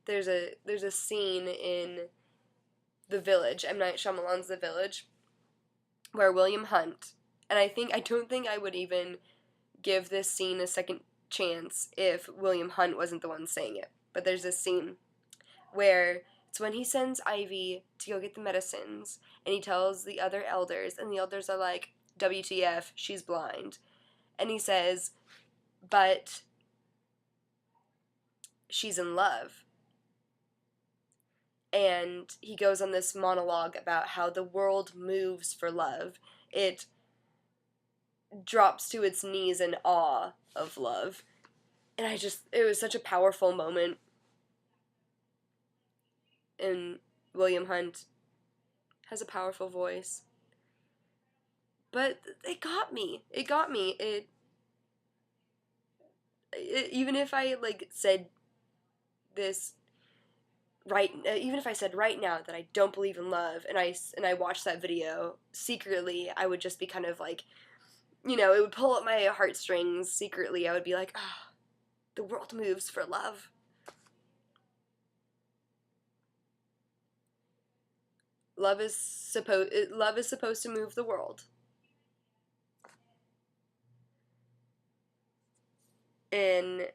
there's a scene in The Village, M. Night Shyamalan's The Village, where William Hunt, and I don't think I would even give this scene a second chance if William Hunt wasn't the one saying it. But there's this scene where it's when he sends Ivy to go get the medicines, and he tells the other elders, and the elders are like, WTF, she's blind. And he says, but she's in love. And he goes on this monologue about how the world moves for love. It drops to its knees in awe of love. And it was such a powerful moment. And William Hunt has a powerful voice. But it got me. Even if I said this even if I said right now that I don't believe in love, and I watched that video secretly, I would just be kind of like, it would pull at my heartstrings secretly. I would be like, ah, the world moves for love. Love is supposed to move the world. And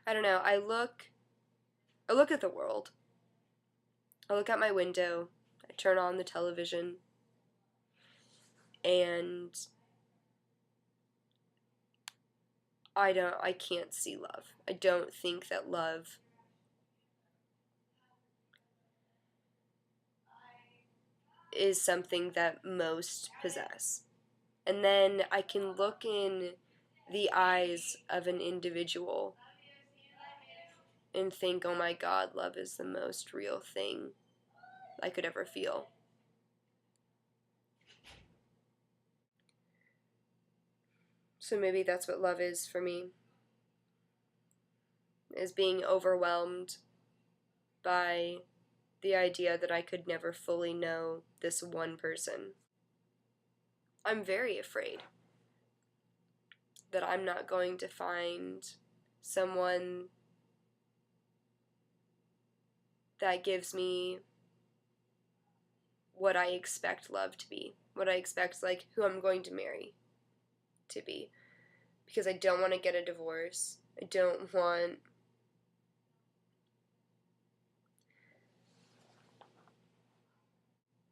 I don't know, I look at the world. I look out my window, I turn on the television, and I can't see love. I don't think that love is something that most possess. And then I can look in the eyes of an individual and think, oh my God, love is the most real thing I could ever feel. So maybe that's what love is for me, is being overwhelmed by the idea that I could never fully know this one person. I'm very afraid that I'm not going to find someone that gives me what I expect love to be, what I expect, who I'm going to marry to be. Because I don't want to get a divorce. I don't want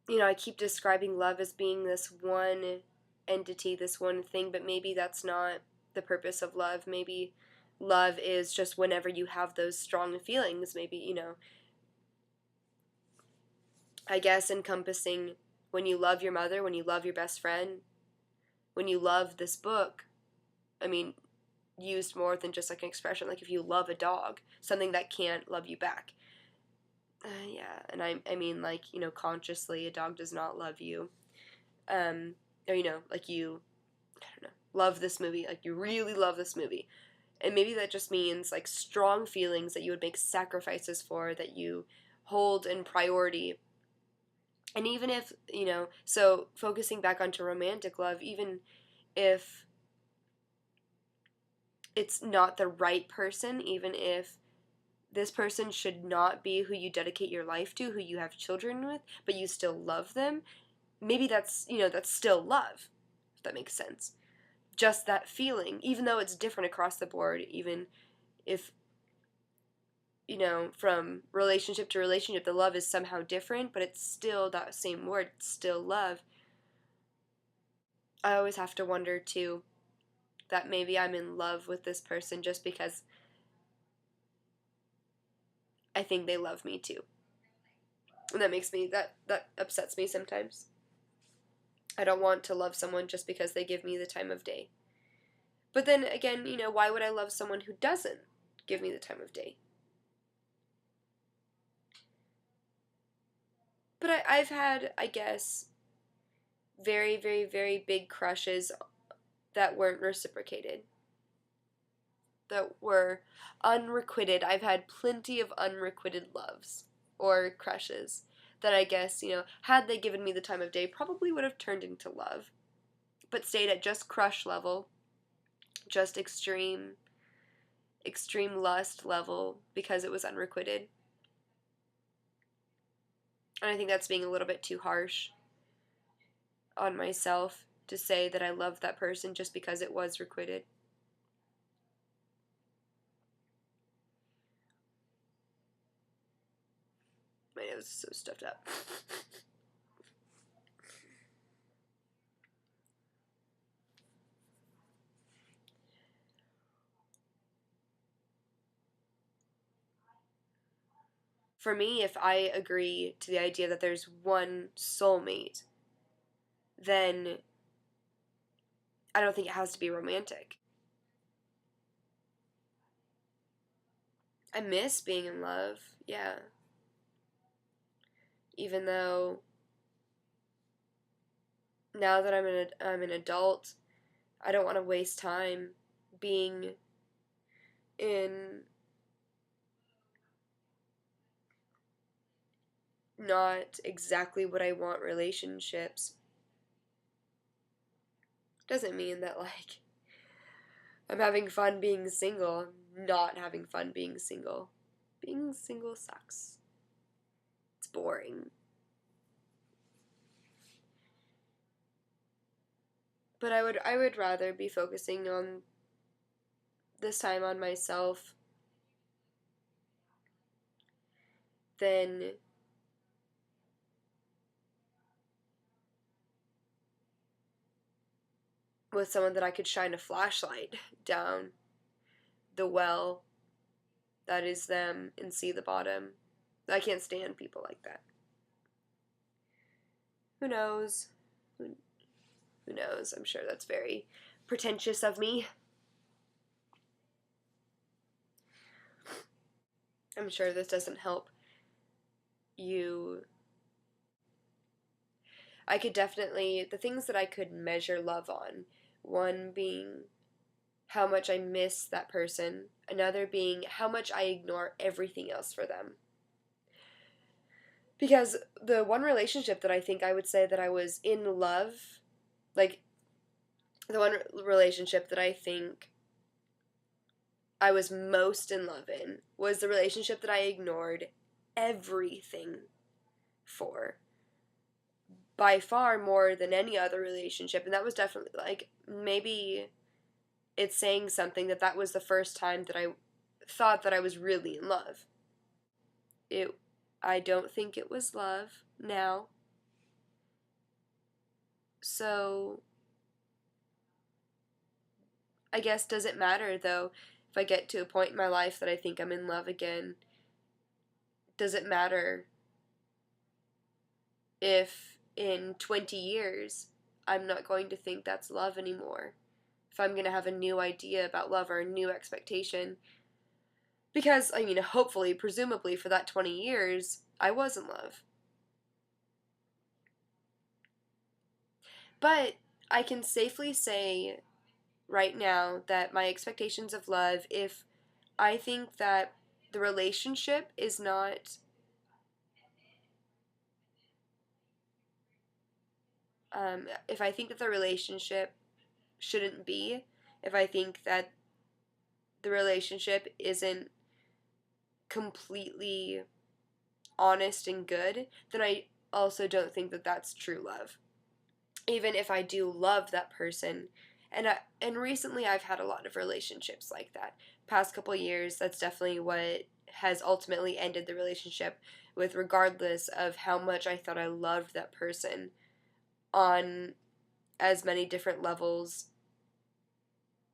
I keep describing love as being this one entity, this one thing, but maybe that's not the purpose of love. Maybe love is just whenever you have those strong feelings, maybe, I guess encompassing when you love your mother, when you love your best friend, when you love this book. I mean, used more than just an expression, if you love a dog, something that can't love you back. Yeah, and I mean, consciously, a dog does not love you. Or, you, I don't know, love this movie, you really love this movie. And maybe that just means, strong feelings that you would make sacrifices for, that you hold in priority. And even if, so focusing back onto romantic love, even if it's not the right person, even if this person should not be who you dedicate your life to, who you have children with, but you still love them, maybe that's still love, if that makes sense. Just that feeling, even though it's different across the board, even if, from relationship to relationship, the love is somehow different, but it's still that same word, it's still love. I always have to wonder, too, that maybe I'm in love with this person just because I think they love me too. And that upsets me sometimes. I don't want to love someone just because they give me the time of day. But then again, why would I love someone who doesn't give me the time of day? But I've had, I guess, very, very, very big crushes that weren't reciprocated, that were unrequited. I've had plenty of unrequited loves or crushes that I guess, had they given me the time of day, probably would have turned into love, but stayed at just crush level, just extreme lust level because it was unrequited. And I think that's being a little bit too harsh on myself to say that I loved that person just because it was requited. My nose is so stuffed up. For me, if I agree to the idea that there's one soulmate, then I don't think it has to be romantic. I miss being in love, yeah. Even though now that I'm an adult, I don't want to waste time being in not exactly what I want relationships. Doesn't mean that, like, I'm having fun being single. I'm not having fun being single. Being single sucks. It's boring. But I would rather be focusing on this time on myself than with someone that I could shine a flashlight down the well that is them and see the bottom. I can't stand people like that. Who knows? Who knows? I'm sure that's very pretentious of me. I'm sure this doesn't help you. I could definitely, the things that I could measure love on, one being how much I miss that person, another being how much I ignore everything else for them. Because the one relationship that I think I would say that I was in love, like, the one relationship that I think I was most in love in was the relationship that I ignored everything for. By far more than any other relationship. And that was definitely, like, maybe it's saying something that was the first time that I thought that I was really in love. I don't think it was love now. So I guess, does it matter though if I get to a point in my life that I think I'm in love again? Does it matter if in 20 years I'm not going to think that's love anymore? If I'm going to have a new idea about love or a new expectation? Because, I mean, hopefully, presumably for that 20 years, I was in love. But I can safely say right now that my expectations of love, if I think that the relationship is not if I think that the relationship shouldn't be, if I think that the relationship isn't completely honest and good, then I also don't think that that's true love. Even if I do love that person, and recently I've had a lot of relationships like that. Past couple years, that's definitely what has ultimately ended the relationship with, regardless of how much I thought I loved that person on as many different levels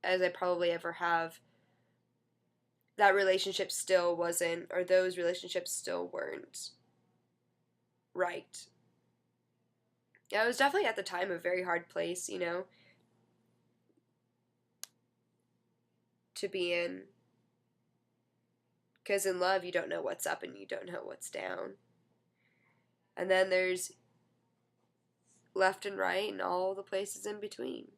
as I probably ever have. That relationship still wasn't, or those relationships still weren't right. Yeah, it was definitely at the time a very hard place, to be in. Because in love, you don't know what's up and you don't know what's down. And then there's left and right and all the places in between.